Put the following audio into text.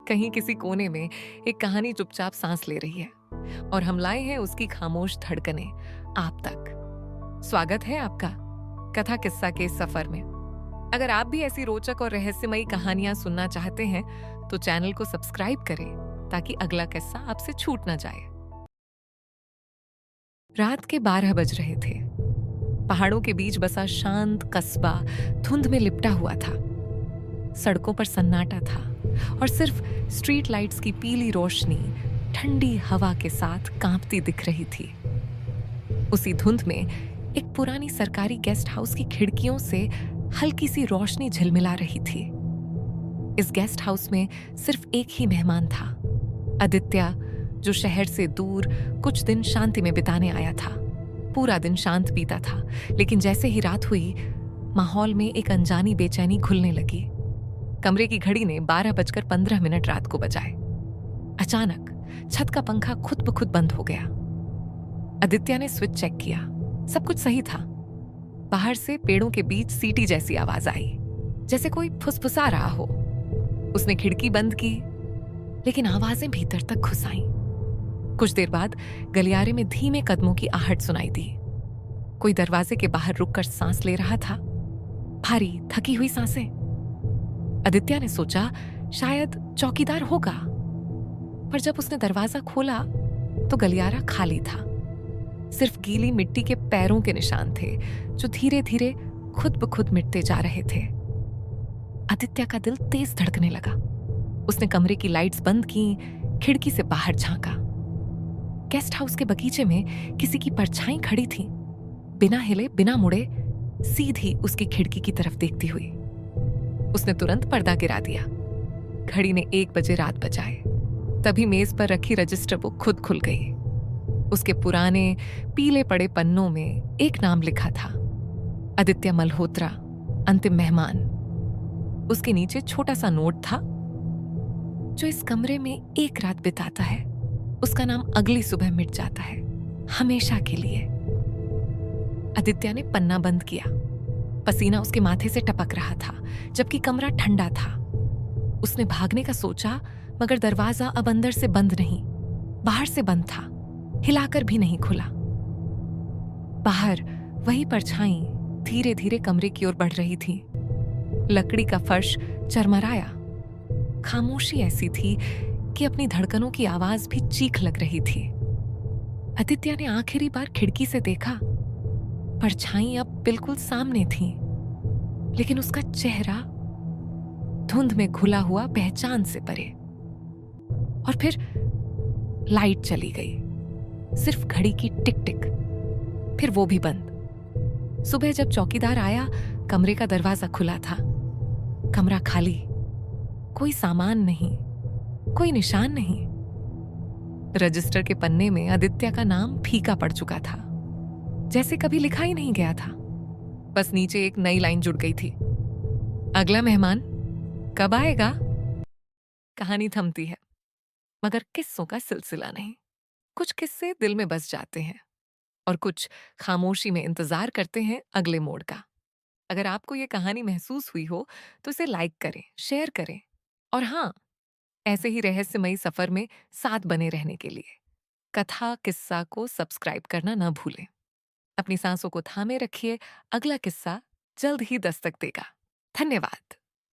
कहीं किसी कोने में एक कहानी चुपचाप सांस ले रही है और हम लाए हैं उसकी खामोश धड़कनें आप तक। स्वागत है आपका कथा किस्सा के इस सफर में। अगर आप भी ऐसी रोचक और रहस्यमयी कहानियां सुनना चाहते हैं तो चैनल को सब्सक्राइब करें ताकि अगला किस्सा आपसे छूट ना जाए। रात के 12 बज रहे थे। पहाड़ों के बीच बसा शांत कस्बा धुंध में लिपटा हुआ था। सड़कों पर सन्नाटा था और सिर्फ स्ट्रीट लाइट्स की पीली रोशनी ठंडी हवा के साथ कांपती दिख रही थी। उसी धुंध में एक पुरानी सरकारी गेस्ट हाउस की खिड़कियों से हल्की सी रोशनी झिलमिला रही थी। इस गेस्ट हाउस में सिर्फ एक ही मेहमान था, आदित्य, जो शहर से दूर कुछ दिन शांति में बिताने आया था। पूरा दिन शांत बीता था, लेकिन जैसे ही रात हुई माहौल में एक अनजानी बेचैनी घुलने लगी। कमरे की घड़ी ने 12:15 रात को बजाए। अचानक छत का पंखा खुद ब खुद बंद हो गया। आदित्य ने स्विच चेक किया, सब कुछ सही था। बाहर से पेड़ों के बीच सीटी जैसी आवाज आई, जैसे कोई फुसफुसा रहा हो। उसने खिड़की बंद की, लेकिन आवाजें भीतर तक घुस आईं। कुछ देर बाद गलियारे में धीमे कदमों की आहट सुनाई दी। कोई दरवाजे के बाहर रुककर सांस ले रहा था, भारी थकी हुई सांसें। आदित्य ने सोचा शायद चौकीदार होगा, पर जब उसने दरवाजा खोला तो गलियारा खाली था। सिर्फ गीली मिट्टी के पैरों के निशान थे जो धीरे धीरे खुद ब खुद मिटते जा रहे थे। आदित्य का दिल तेज धड़कने लगा। उसने कमरे की लाइट्स बंद की, खिड़की से बाहर झांका। गेस्ट हाउस के बगीचे में किसी की परछाई खड़ी थी, बिना हिले बिना मुड़े, सीधी उसकी खिड़की की तरफ देखती हुई। उसने तुरंत पर्दा गिरा दिया। घड़ी ने 1 बजे रात बजाए। तभी मेज पर रखी रजिस्टर बुक खुद खुल गई। उसके पुराने पीले पड़े पन्नों में एक नाम लिखा था, आदित्य मल्होत्रा, अंतिम मेहमान। उसके नीचे छोटा सा नोट था, जो इस कमरे में एक रात बिताता है उसका नाम अगली सुबह मिट जाता है, हमेशा के लिए। आदित्य ने पन्ना बंद किया। पसीना उसके माथे से टपक रहा था, जबकि कमरा ठंडा था। उसने भागने का सोचा, मगर दरवाजा अब अंदर से बंद नहीं, बाहर से बंद था, हिलाकर भी नहीं खुला। बाहर वही परछाई धीरे धीरे कमरे की ओर बढ़ रही थी। लकड़ी का फर्श चरमराया। खामोशी ऐसी थी कि अपनी धड़कनों की आवाज भी चीख लग रही थी। आदित्य ने आखिरी बार खिड़की से देखा। परछाई अब बिल्कुल सामने थी, लेकिन उसका चेहरा धुंध में घुला हुआ पहचान से परे। और फिर लाइट चली गई, सिर्फ घड़ी की टिक टिक, फिर वो भी बंद। सुबह जब चौकीदार आया, कमरे का दरवाजा खुला था। कमरा खाली, कोई सामान नहीं, कोई निशान नहीं। रजिस्टर के पन्ने में आदित्य का नाम फीका पड़ चुका था, जैसे कभी लिखा ही नहीं गया था। बस नीचे एक नई लाइन जुड़ गई थी, अगला मेहमान कब आएगा। कहानी थमती है, मगर किस्सों का सिलसिला नहीं। कुछ किस्से दिल में बस जाते हैं और कुछ खामोशी में इंतजार करते हैं अगले मोड़ का। अगर आपको ये कहानी महसूस हुई हो तो इसे लाइक करें, शेयर करें, और हाँ, ऐसे ही रहस्यमयी सफर में साथ बने रहने के लिए कथा किस्सा को सब्सक्राइब करना न भूलें। अपनी सांसों को थामे रखिए, अगला किस्सा जल्द ही दस्तक देगा। धन्यवाद।